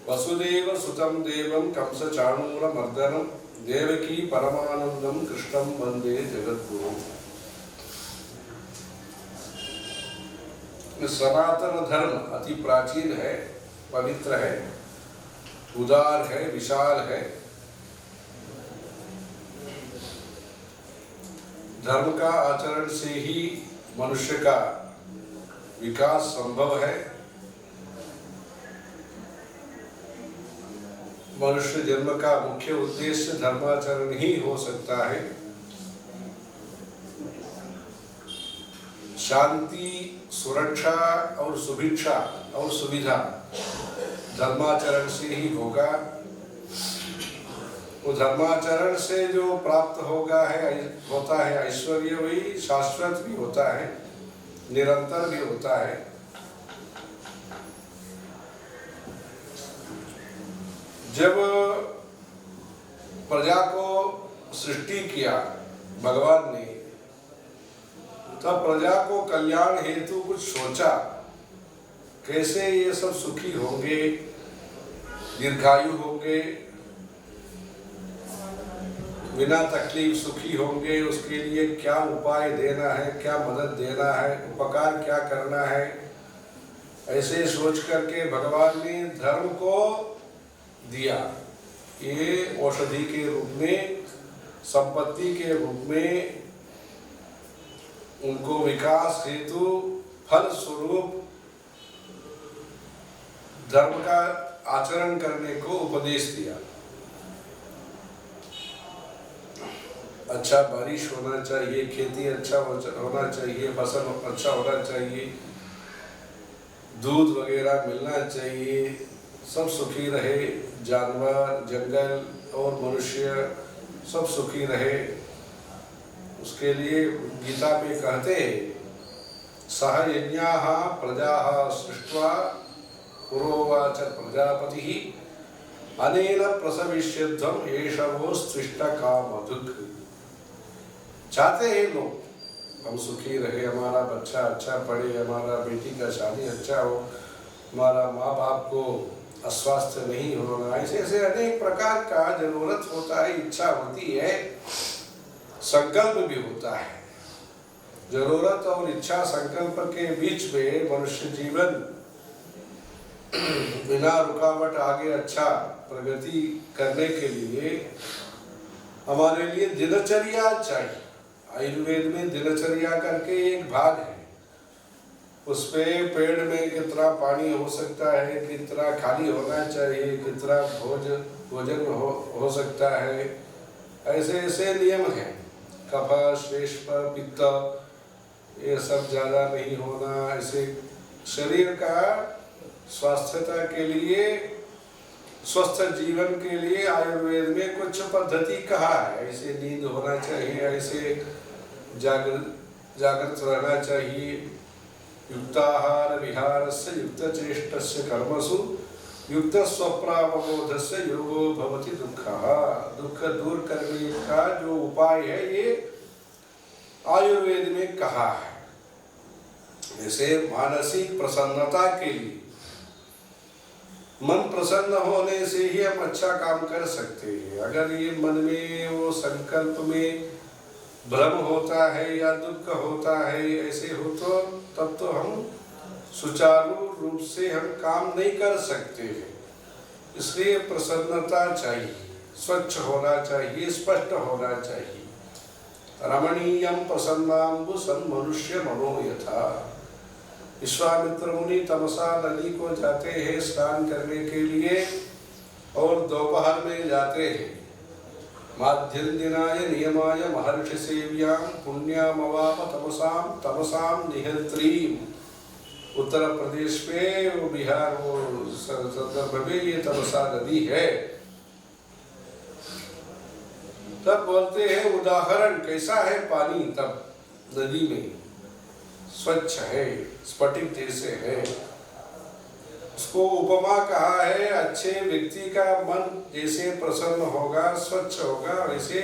वसुदेव सुतं देवं कंस चाणूर मर्दनम देवकी परमानंदम कृष्णं वंदे जगद्गुरु। सनातन धर्म अति प्राचीन है, पवित्र है, उदार है, विशाल है। धर्म का आचरण से ही मनुष्य का विकास संभव है। मनुष्य जन्म का मुख्य उद्देश्य धर्माचरण ही हो सकता है। शांति, सुरक्षा और सुभिक्षा और सुविधा धर्माचरण से ही होगा। वो धर्माचरण से जो प्राप्त होता है ऐश्वर्य, वही शाश्वत भी होता है, निरंतर भी होता है। जब प्रजा को सृष्टि किया भगवान ने, तब प्रजा को कल्याण हेतु कुछ सोचा, कैसे ये सब सुखी होंगे, दीर्घायु होंगे, बिना तकलीफ सुखी होंगे। उसके लिए क्या उपाय देना है, क्या मदद देना है, उपकार क्या करना है। ऐसे सोच करके भगवान ने धर्म को दिया। ये औषधि के रूप में, संपत्ति के रूप में उनको विकास हेतु फल स्वरूप धर्म का आचरण करने को उपदेश दिया। अच्छा बारिश होना चाहिए, खेती अच्छा होना चाहिए, फसल अच्छा होना चाहिए, दूध वगैरह मिलना चाहिए, सब सुखी रहे, जानवर, जंगल और मनुष्य सब सुखी रहे। उसके लिए गीता में कहते सह यज्ञाः प्रजाः सृष्ट्वा पुरोवाच प्रजापतिः अनेन प्रसविष्यध्वम् एषवो स्त्विष्ट कामधुक्। चाहते हैं लोग हम सुखी रहे, हमारा बच्चा अच्छा पढ़े, हमारा बेटी का शादी अच्छा हो, हमारा माँ बाप को अस्वास्थ्य नहीं होना, ऐसे ऐसे अनेक प्रकार का जरूरत होता है, इच्छा होती है, संकल्प भी होता है। जरूरत और इच्छा संकल्प के बीच में मनुष्य जीवन बिना रुकावट आगे अच्छा प्रगति करने के लिए हमारे लिए दिनचर्या चाहिए। आयुर्वेद में दिनचर्या करके एक भाग है, उसपे पेड़ में कितना पानी हो सकता है, कितना खाली होना चाहिए, कितना भोजन हो सकता है, ऐसे ऐसे नियम हैं। कफ, श्लेष्म, पित्त ये सब ज़्यादा नहीं होना। ऐसे शरीर का स्वास्थ्यता के लिए, स्वस्थ जीवन के लिए आयुर्वेद में कुछ पद्धति कहा है। ऐसे नींद होना चाहिए, ऐसे जागृत रहना चाहिए, युक्ताहार विहारस्य युक्तचेष्टस्य कर्मसु युक्त स्वप्रावबोधस्य योगो भवति दुःखः। दुख दूर करने का जो उपाय है ये आयुर्वेद में कहा है। जैसे मानसिक प्रसन्नता के लिए, मन प्रसन्न होने से ही हम अच्छा काम कर सकते हैं। अगर ये मन में वो संकल्प में भ्रम होता है या दुख होता है, ऐसे हो तो तब तो हम सुचारू रूप से हम काम नहीं कर सकते हैं। इसलिए प्रसन्नता चाहिए, स्वच्छ होना चाहिए, स्पष्ट होना चाहिए। रमणीयम प्रसन्नाम्बु सन्मनुष्य मनो यथा। विश्वामित्र मुनि तमसा नदी को जाते हैं स्नान करने के लिए और दोपहर में जाते हैं। माध्यन्दिनाय नियमाय महर्षि सेव्यां पुण्यामवाप तमसाम तमसाम निहंत्रीम। उत्तर प्रदेश में वो बिहार वो संदर्भ में ये तमसा नदी है। तब बोलते हैं उदाहरण कैसा है पानी, तब नदी में स्वच्छ है, स्फटिक जैसे है। उसको उपमा कहा है, अच्छे व्यक्ति का मन जैसे प्रसन्न होगा, स्वच्छ होगा, वैसे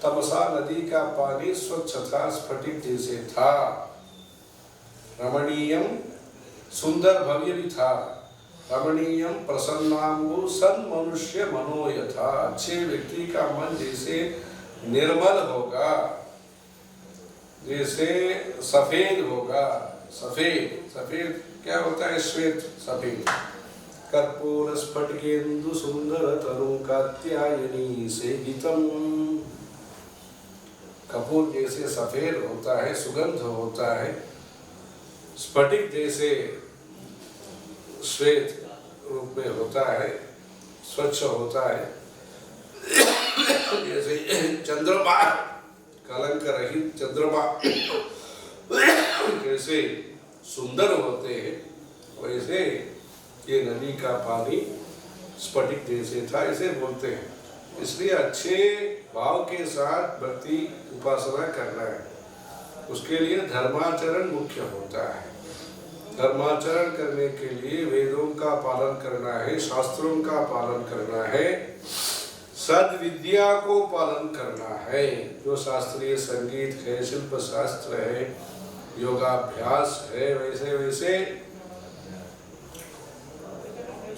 तमसा नदी का पानी स्वच्छ था, स्फटिक जैसे था। रमणीयम, सुंदर भव्य भी था। रमणीयम प्रसन्नांगु सन्मनुष्य मनो यथा। अच्छे व्यक्ति का मन जैसे निर्मल होगा, जैसे सफेद होगा। सफेद सफेद क्या होता है? श्वेत सफेद। कर्पूर स्फटिकेन्दु सुंदर तरु कात्यायनी सेवितम। कपूर जैसे सफेद होता है, सुगंध होता है। स्फटिक जैसे श्वेत रूप में होता है, स्वच्छ होता है। जैसे चंद्रमा, कलंक रहित चंद्रमा कैसे सुंदर होते हैं, वैसे ये नदी का पानी स्फटिक जैसे था, ऐसे बोलते हैं। इसलिए अच्छे भाव के साथ भक्ति उपासना करना है। उसके लिए धर्माचरण मुख्य होता है। धर्माचरण करने के लिए वेदों का पालन करना है, शास्त्रों का पालन करना है, सद्विद्या को पालन करना है। जो शास्त्रीय संगीत है, शिल्प शास्त्र है, योगाभ्यास है, वैसे वैसे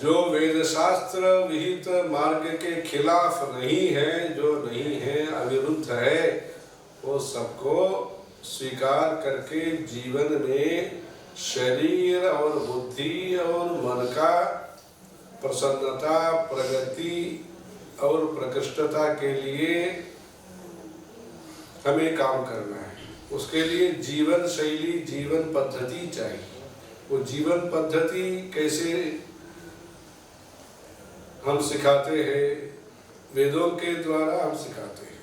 जो वेद शास्त्र विहित मार्ग के खिलाफ नहीं है, जो नहीं है, अविरुद्ध है, वो सबको स्वीकार करके जीवन में शरीर और बुद्धि और मन का प्रसन्नता, प्रगति और प्रकृष्टता के लिए हमें काम करना है। उसके लिए जीवन शैली, जीवन पद्धति चाहिए। वो जीवन पद्धति कैसे हम सिखाते हैं? वेदों के द्वारा हम सिखाते हैं।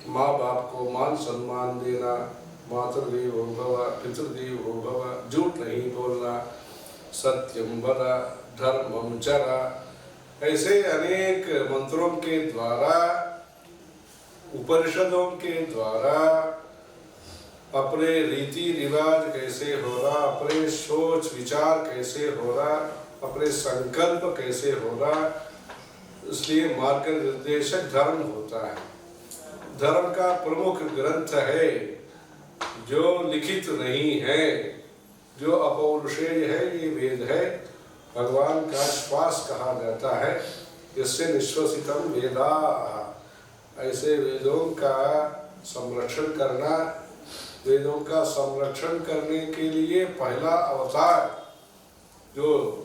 माँ बाप को मान सम्मान देना, मातृदेवो भव, पितृदेवो भव, झूठ नहीं बोलना, सत्यम वद, धर्मम चरा, ऐसे अनेक मंत्रों के द्वारा, उपनिषदों के द्वारा अपने रीति रिवाज कैसे हो रहा, अपने सोच विचार कैसे हो रहा, अपने संकल्प कैसे हो रहा, इसलिए मार्ग निर्देशक धर्म होता है। धर्म का प्रमुख ग्रंथ है जो लिखित नहीं है, जो अपौरुषेय है, ये वेद है। भगवान का श्वास कहा जाता है, इससे निश्वसितम वेदा। ऐसे वेदों का संरक्षण करना, वेदों का संरक्षण करने के लिए पहला अवतार जो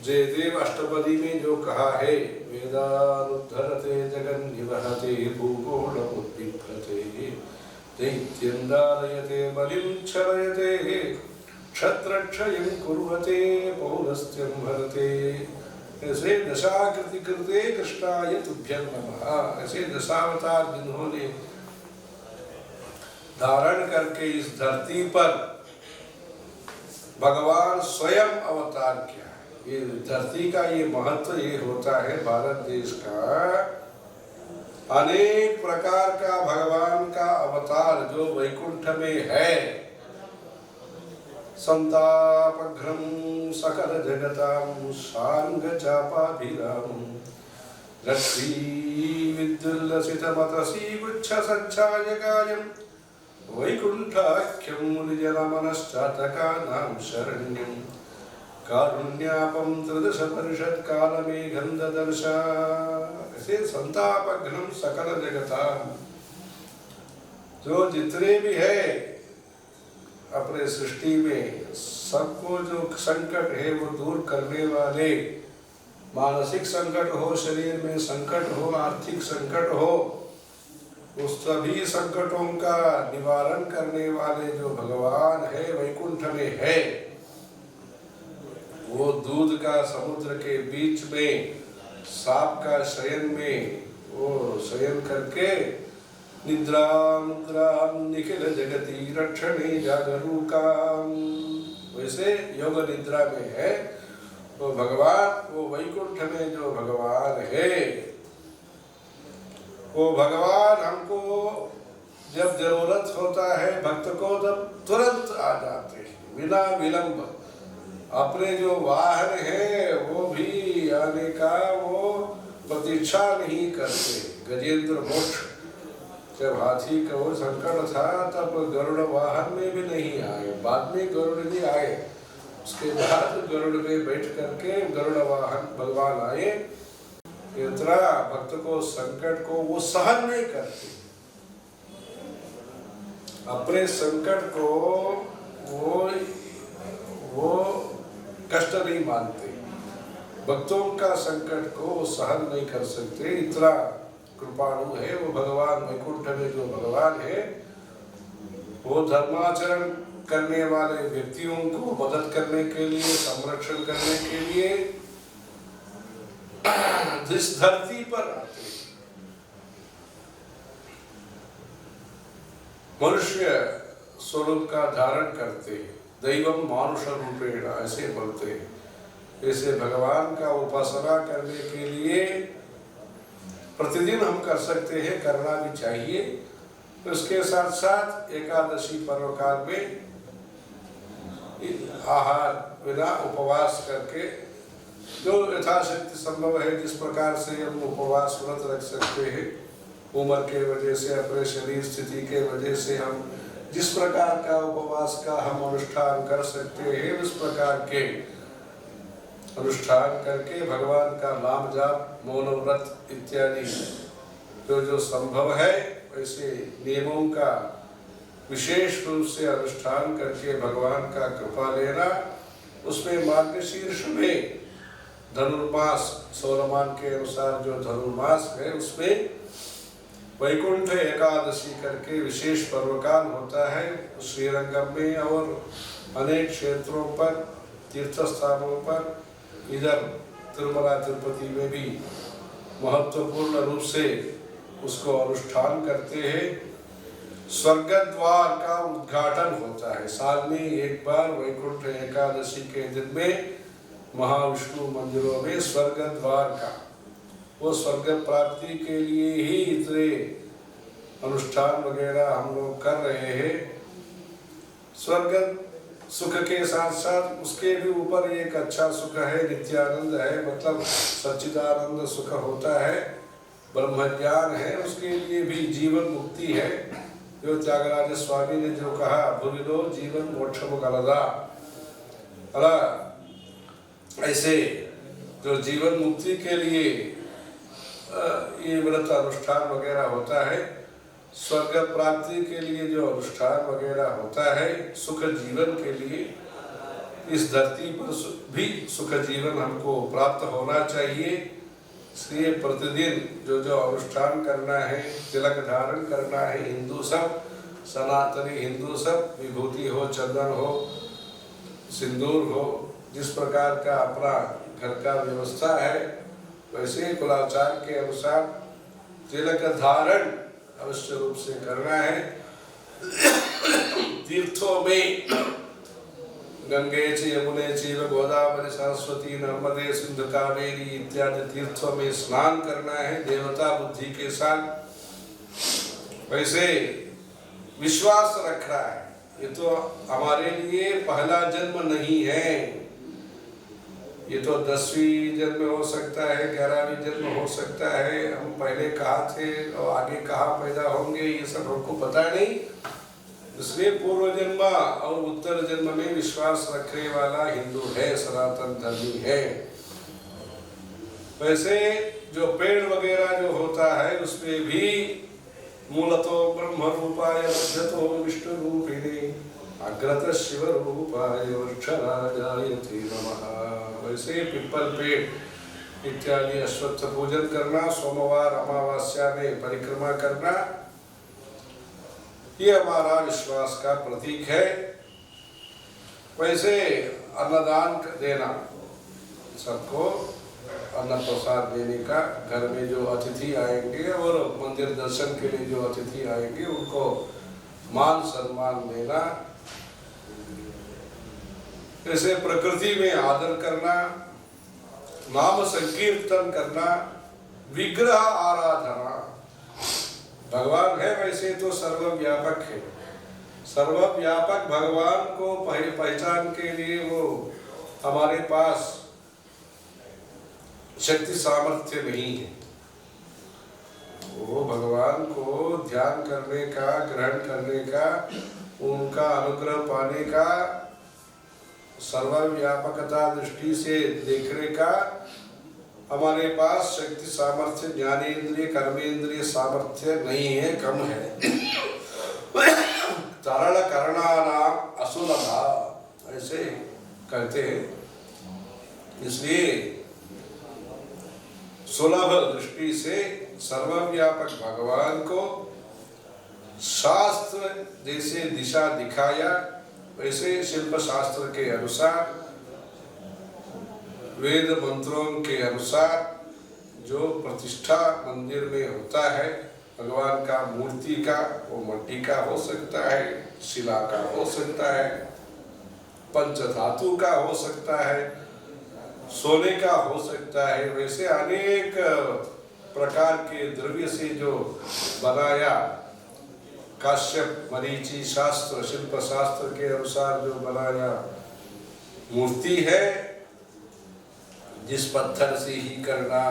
जयदेव अष्टपदी में जो कहा है, वेदानुद्धरते जगन्निवहते भूगोलमुद्बिभ्रते दैत्यन्दारयते बलिं क्षरयते क्षत्रक्षयं कुर्वते पौलस्त्यं हरते। ऐसे दशाकृति कृते कृष्णाय तुभ्यं नमः। ऐसे दशावतार जिन्होंने धारण करके इस धरती पर भगवान स्वयं अवतार किया। ये धरती का ये महत्व ये होता है, भारत देश का अनेक प्रकार का भगवान का अवतार जो वैकुंठ में है। संतापघ्रम सकल जगतां सांग चापाभिराम लक्ष्मी विद्युल्लसित मतसी गुच्छ सच्छायकायं वैकुंठाख्यं मुनिजनमनश्चातकानां शरण्यं कारुण्यापम त्रिदश परिषद कालमेघं ददर्श। ऐसे संतापघ्नम सकल जगता, जो जितने भी है अपने सृष्टि में, सबको जो संकट है वो दूर करने वाले, मानसिक संकट हो, शरीर में संकट हो, आर्थिक संकट हो, उस सभी संकटों का निवारण करने वाले जो भगवान है वैकुंठ में है, वो दूध का समुद्र के बीच में सांप का शयन में वो शयन करके निद्रां निखिल जगति रक्षणे जागरूकाम, वैसे योग निद्रा में है वो भगवान। वो वैकुंठ में जो भगवान है, वो भगवान हमको जब जरूरत होता है भक्त को, तब तुरंत आ जाते हैं बिना विलंब। अपने जो वाहन है वो भी आने का वो प्रतीक्षा नहीं करते। गजेंद्र मोक्ष जब हाथी का वो संकट था तब गरुड़ वाहन में भी नहीं आए, बाद में गरुड़ जी आए, उसके बाद गरुड़ में बैठ करके गरुड़ वाहन भगवान आए। इतना भक्त को संकट को वो सहन नहीं करते, अपने संकट को वो कष्ट नहीं मानते, भक्तों का संकट को वो सहन नहीं कर सकते। इतना कृपाणु है वो भगवान। वैकुंठ में जो भगवान है वो धर्माचरण करने वाले व्यक्तियों को मदद करने के लिए, संरक्षण करने के लिए इस धरती पर आते। मनुष्य स्वरूप का धारण करते, दैवम मानुष रूपेण ऐसे बोलते। ऐसे भगवान का उपासना करने के लिए प्रतिदिन हम कर सकते हैं, करना भी चाहिए। उसके साथ साथ एकादशी पर्व काल में आहार बिना उपवास करके जो यथाशक्ति संभव है, जिस प्रकार से हम उपवास व्रत रख सकते हैं, उम्र के वजह से, अपने शरीर स्थिति के वजह से हम जिस प्रकार का उपवास का हम अनुष्ठान कर सकते हैं, उस प्रकार के अनुष्ठान करके भगवान का नाम जाप, मौन व्रत इत्यादि जो संभव है वैसे नियमों का विशेष रूप से अनुष्ठान करके भगवान का कृपा लेना। उसमें मार्गशीर्ष में धनुर्मास, सौरमान के अनुसार जो धनुर्मास है उसमें वैकुंठ एकादशी करके विशेष पर्वकाल होता है। श्रीरंगम में और अनेक क्षेत्रों पर, तीर्थ स्थानों पर, इधर तिरुमला तिरुपति में भी महत्वपूर्ण रूप से उसको अनुष्ठान करते हैं। स्वर्ग द्वार का उद्घाटन होता है साल में एक बार, वैकुंठ एकादशी के दिन में महाविष्णु मंदिरों में स्वर्ग द्वार का, वो स्वर्ग प्राप्ति के लिए ही इतने अनुष्ठान वगैरह हम लोग कर रहे हैं। स्वर्ग सुख के साथ साथ उसके भी ऊपर एक अच्छा सुख है, नित्यानंद है, मतलब सच्चिदानंद सुख होता है, ब्रह्म ज्ञान है, उसके लिए भी जीवन मुक्ति है। जो त्यागराज स्वामी ने जो कहा, भूमिलो जीवन मोक्षम गलदा, ऐसे जो जीवन मुक्ति के लिए ये व्रत अनुष्ठान वगैरह होता है, स्वर्ग प्राप्ति के लिए जो अनुष्ठान वगैरह होता है, सुख जीवन के लिए, इस धरती पर भी सुख जीवन हमको प्राप्त होना चाहिए। इसलिए प्रतिदिन जो जो अनुष्ठान करना है, तिलक धारण करना है, हिंदू सब, सनातनी हिंदू सब, विभूति हो, चंदन हो, सिंदूर हो, जिस प्रकार का अपना घर का व्यवस्था है वैसे कुलाचार के अनुसार तिलक धारण अवश्य रूप से करना है। तीर्थों में गंगे च यमुने चैव गोदावरी सरस्वती नर्मदे सिंधु कावेरी इत्यादि तीर्थों में स्नान करना है देवता बुद्धि के साथ। वैसे विश्वास रखना है, ये तो हमारे लिए पहला जन्म नहीं है, ये तो 10वीं जन्म हो सकता है, 11वीं जन्म हो सकता है, हम पहले कहाँ थे और आगे कहाँ पैदा होंगे ये सब हमको पता नहीं। इसलिए पूर्व जन्म और उत्तर जन्म में विश्वास रखने वाला हिंदू है, सनातन धर्मी है। वैसे जो पेड़ वगैरह जो होता है उसमें भी मूलतो ब्रह्म रूपाय मध्यतो विष्णु रूपिणे अग्रत शिव रूपाय वृक्षराजायते नमः। वैसे पिपल पेड़ इत्यादि अश्वत्थ पूजन करना, सोमवार अमावस्या में परिक्रमा करना, ये हमारा विश्वास का प्रतीक है। वैसे अन्नदान देना, सबको अन्न प्रसाद देने का, घर में जो अतिथि आएंगे और मंदिर दर्शन के लिए जो अतिथि आएंगे उनको मान सम्मान देना, ऐसे प्रकृति में आदर करना, नाम संकीर्तन करना, विग्रह आराधना। भगवान है वैसे तो सर्वव्यापक है, सर्वव्यापक भगवान को पहचान के लिए वो हमारे पास शक्ति सामर्थ्य नहीं है। वो भगवान को ध्यान करने का, ग्रहण करने का, उनका अनुग्रह पाने का सर्वव्यापकता दृष्टि से देखने का हमारे पास शक्ति सामर्थ्य ज्ञानेन्द्रिय कर्मेंद्रिय सामर्थ्य नहीं है, कम है। तरल करणानाम असुलभा ऐसे कहते हैं। इसलिए सुलभ दृष्टि से सर्वव्यापक भगवान को शास्त्र जैसे दिशा दिखाया, वैसे शिल्प शास्त्र के अनुसार वेद मंत्रों के अनुसार जो प्रतिष्ठा मंदिर में होता है भगवान का मूर्ति का, वो मट्टी का हो सकता है, शिला का हो सकता है, पंचधातु का हो सकता है, सोने का हो सकता है। वैसे अनेक प्रकार के द्रव्य से जो बनाया काश्यप मरीचि शास्त्र शिल्प शास्त्र के अनुसार जो बनाया मूर्ति है, जिस पत्थर से ही करना,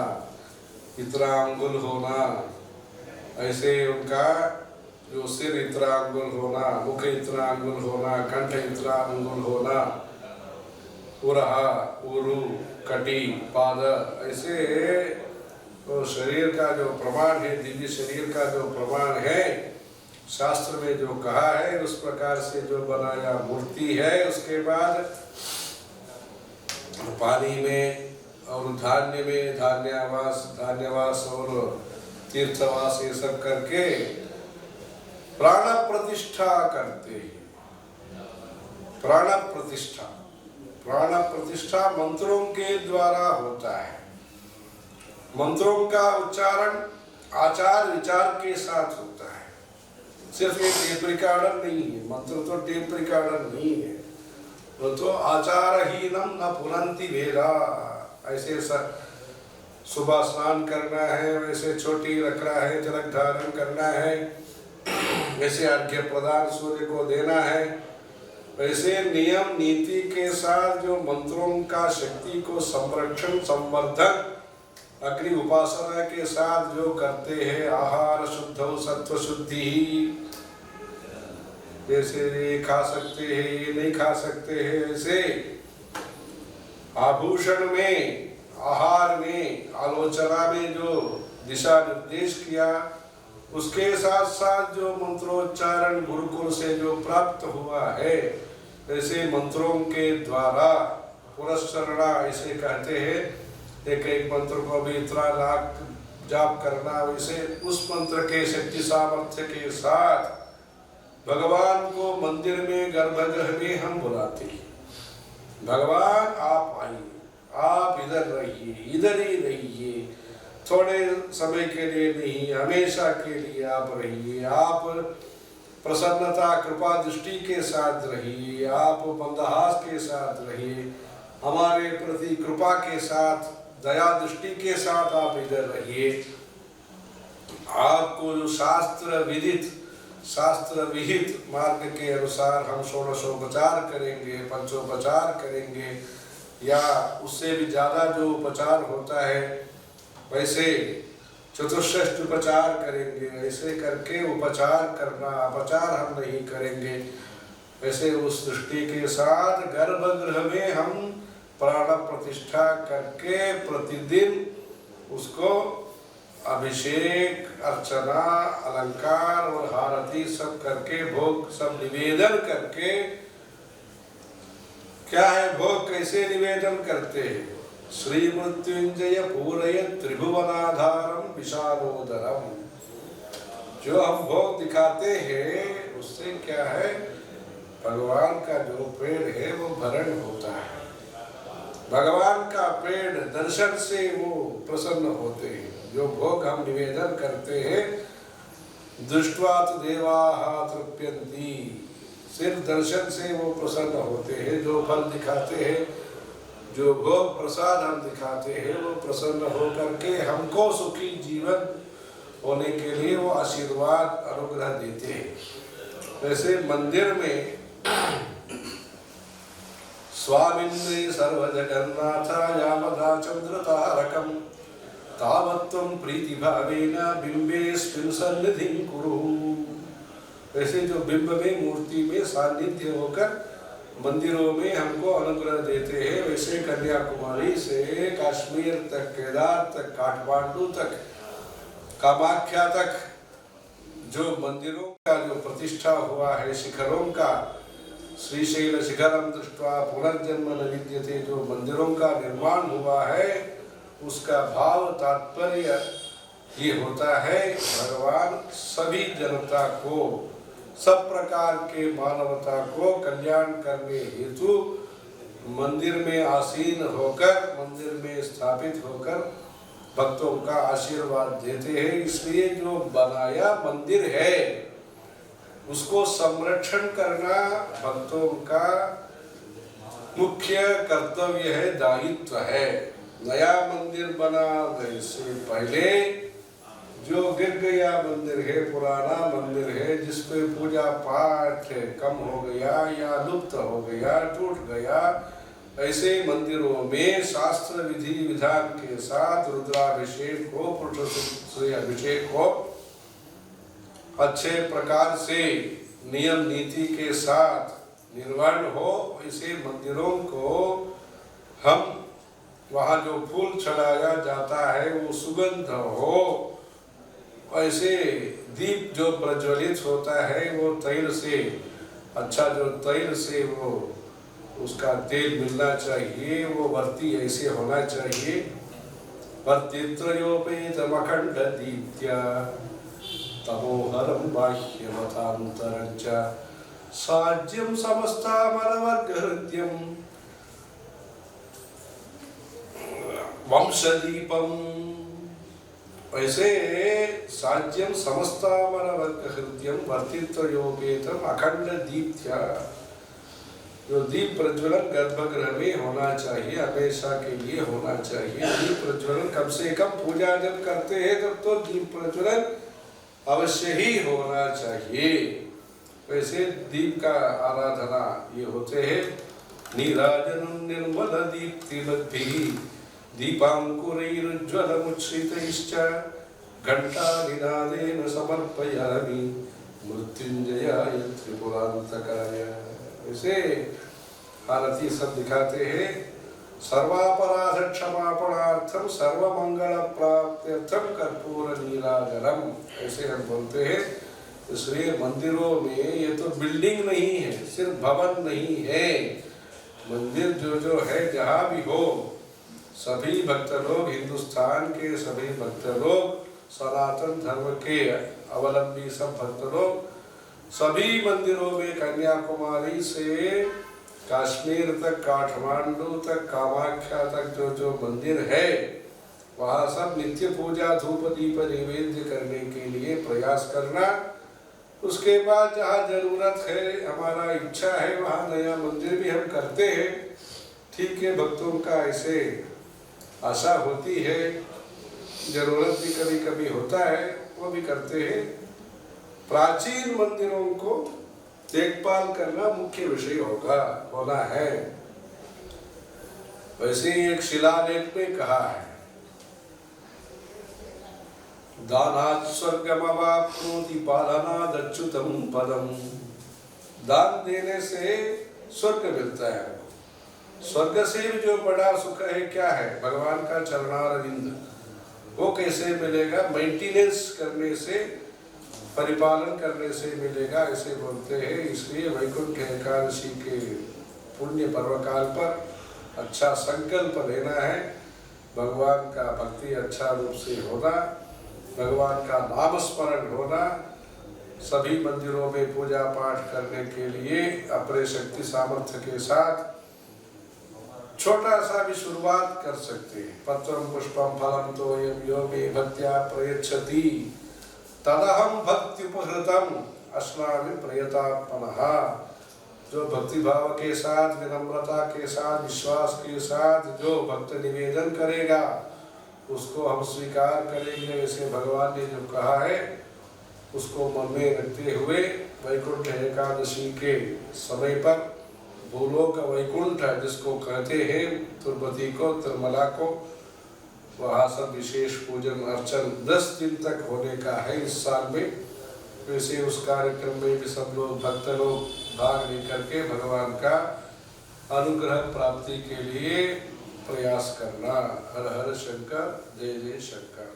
इतना अंगुल होना, ऐसे उनका जो सिर इतना अंगुल होना, मुख इतना अंगुल होना, कंठ इतना अंगुल होना, उरहा उरु कटी पाद, ऐसे तो शरीर का जो प्रमाण है, दिव्य शरीर का जो प्रमाण है, शास्त्र में जो कहा है उस प्रकार से जो बनाया मूर्ति है। उसके बाद पानी में और धान्य में धान्यवास और तीर्थवास ये सब करके प्राण प्रतिष्ठा करते हैं। प्राण प्रतिष्ठा मंत्रों के द्वारा होता है। मंत्रों का उच्चारण आचार विचार के साथ होता है, सिर्फ एक टेप रिकॉर्डर नहीं है। मंत्र तो टेप रिकॉर्डर नहीं है, वो तो आचारहीनम न पुनंति वेदा। ऐसे सुबह स्नान करना है, वैसे छोटी रखना है, तिलक धारण करना है, वैसे अर्घ्य प्रदान सूर्य को देना है, वैसे नियम नीति के साथ जो मंत्रों का शक्ति को संरक्षण संवर्धन अग्नि उपासना के साथ जो करते हैं, आहार शुद्ध सत्व शुद्धि, जैसे ये खा सकते हैं ये नहीं खा सकते हैं, ऐसे आभूषण में आहार में आलोचना में जो दिशा निर्देश किया, उसके साथ साथ जो मंत्रोच्चारण गुरुकुल से जो प्राप्त हुआ है, ऐसे मंत्रों के द्वारा पुरस्करणा ऐसे कहते हैं। एक एक मंत्र को भी इतना लाख जाप करना, वैसे उस मंत्र के शक्ति सामर्थ्य के साथ भगवान को मंदिर में गर्भगृह में हम बुलाते हैं। भगवान आप आइए, आप इधर रहिए, इधर ही रहिए, थोड़े समय के लिए नहीं, हमेशा के लिए आप रहिए। आप प्रसन्नता कृपा दृष्टि के साथ रहिए, आप मंदहास के साथ रहिए, हमारे प्रति कृपा के साथ दया दृष्टि के साथ आप इधर रहिए। आपको जो शास्त्र विहित मार्ग के अनुसार हम षोडशोपचार करेंगे, पंचोपचार करेंगे, या उससे भी ज्यादा जो उपचार होता है वैसे चतुष्षष्ठ उपचार करेंगे। ऐसे करके उपचार करना, अपचार हम नहीं करेंगे। वैसे उस दृष्टि के साथ गर्भगृह में हम प्राण प्रतिष्ठा करके प्रतिदिन उसको अभिषेक अर्चना अलंकार और हारती सब करके भोग सब निवेदन करके, क्या है भोग कैसे निवेदन करते हैं? श्री मृत्युंजय पूरय त्रिभुवनाधारम विशालोदरम। जो हम भोग दिखाते हैं उससे क्या है, भगवान का जो पेड़ है वो भरण होता है। भगवान का पेड़ दर्शन से वो प्रसन्न होते हैं। जो भोग हम निवेदन करते हैं, दृष्ट्वा तु देवाः तृप्यन्ति, सिर्फ दर्शन से वो प्रसन्न होते हैं। जो फल दिखाते हैं, जो भोग प्रसाद हम दिखाते हैं, वो प्रसन्न होकर के हमको सुखी जीवन होने के लिए वो आशीर्वाद अनुग्रह देते हैं। वैसे मंदिर में स्वामिन्ने सर्वजगन्नाथायामदा चंद्रतारकम तावत्त्वं प्रीतिभावेन बिंबेऽस्मिन् सन्निधिं कुरु। वैसे जो बिंब में मूर्ति में सान्निध्य होकर मंदिरों में हमको अनुग्रह देते हैं, वैसे कन्याकुमारी से कश्मीर तक, केदार तक, काठमांडू तक, कामाख्या तक जो मंदिरों का जो प्रतिष्ठा हुआ है, शिखरों का, श्रीशैल शिखरम दृष्ट्वा पुनर्जन्म न विद्यते, जो मंदिरों का निर्माण हुआ है, उसका भाव तात्पर्य ये होता है भगवान सभी जनता को, सब प्रकार के मानवता को कल्याण करने हेतु मंदिर में आसीन होकर, मंदिर में स्थापित होकर भक्तों का आशीर्वाद देते हैं। इसलिए जो बनाया मंदिर है उसको संरक्षण करना भक्तों का मुख्य कर्तव्य है, दायित्व है। नया मंदिर बनाने से पहले जो गिर गया मंदिर है, पुराना मंदिर है, जिसपे पूजा पाठ कम हो गया या लुप्त हो गया, टूट गया, ऐसे मंदिरों में शास्त्र विधि विधान के साथ रुद्राभिषेक हो, पुरुष से अभिषेक हो, अच्छे प्रकार से नियम नीति के साथ निर्माण हो। ऐसे मंदिरों को हम वहाँ जो फूल चढ़ाया जाता है वो सुगंध हो, ऐसे दीप जो प्रज्वलित होता है वो तैल से, अच्छा जो तैल से वो उसका तेल मिलना चाहिए, वो वर्ती ऐसे होना चाहिए। वर्तित्रयोपेतमखण्ड दीप्त्या तमोहरं बाह्यमतान्तरं च साज्यं समस्तामरवर्गहृद्यं वंशदीपम। ऐसे साज्यम समस्तामरवर्गहृद्यं वर्तित्रयोपेतम अखंड दीप्त्या, जो दीप प्रज्वलन गर्भगृह में होना चाहिए, हमेशा के लिए होना चाहिए। दीप प्रज्वलन कम से कम पूजा जब करते हैं तब तो दीप प्रज्वलन अवश्य ही होना चाहिए। वैसे दीप का आराधना ये होते हैं। नीराजनं निर्मल दीप्तिमद्भिः दीपांकुरैरुज्ज्वलमुच्छ्रितैश्च घण्टानिनादेन समर्पयामि मृत्युंजयाय त्रिपुरान्तकाय। ऐसे आरती सब दिखाते हैं। सर्वापराध क्षमापणार्थम सर्वमंगल प्राप्त्यर्थम कर्पूर नीराजनम, ऐसे हम बोलते हैं। इसलिए मंदिरों में ये तो बिल्डिंग नहीं है, सिर्फ भवन नहीं है। मंदिर जो है जहाँ भी हो, सभी भक्त लोग, हिंदुस्तान के सभी भक्त लोग, सनातन धर्म के अवलंबी सब भक्त लोग सभी मंदिरों में, कन्याकुमारी से कश्मीर तक, काठमांडू तक, कामाख्या तक जो मंदिर है, वहाँ सब नित्य पूजा धूप दीप नैवेद्य करने के लिए प्रयास करना। उसके बाद जहाँ जरूरत है, हमारा इच्छा है, वहाँ नया मंदिर भी हम करते हैं। ठीक है, भक्तों का ऐसे आशा होती है, जरूरत भी कभी कभी होता है, वो भी करते हैं। प्राचीन मंदिरों को देखभाल करना मुख्य विषय होना है। वैसे एक शिलालेख में कहा है, दानात् स्वर्गमवाप्नोति पालनाद् अच्युतम पदम। दान देने से स्वर्ग मिलता है। स्वर्ग से भी जो बड़ा सुख है क्या है? भगवान का चरणारविंद। वो कैसे मिलेगा? मेंटेनेंस करने से, परिपालन करने से मिलेगा, ऐसे बोलते हैं। इसलिए वैकुंठ एकादशी के पुण्य पर्व काल पर अच्छा संकल्प लेना है, भगवान का भक्ति अच्छा रूप से होना, भगवान का नाम स्मरण होना, सभी मंदिरों में पूजा पाठ करने के लिए अपने शक्ति सामर्थ्य के साथ छोटा सा भी शुरुआत कर सकते हैं। पत्रम पुष्पम फलम तोयम यो मे भक्त्या प्रयच्छति तदहम भक्ति उपहृतम अस्नामि प्रयतात्मनः। जो भक्ति भाव के साथ, विनम्रता के साथ, विश्वास के साथ जो भक्त निवेदन करेगा उसको हम स्वीकार करेंगे। वैसे भगवान ने जो कहा है उसको मन में रखते हुए वैकुंठ एकादशी के समय पर भूलोक वैकुंठ जिसको कहते हैं, तिरुपति को, तिरुमला को, वहाँ सब विशेष पूजन अर्चन 10 दिन तक होने का है इस साल में। वैसे उस कार्यक्रम में भी सब लोग, भक्त लोग भाग लेकर के भगवान का अनुग्रह प्राप्ति के लिए प्रयास करना। हर हर शंकर, जय जय शंकर।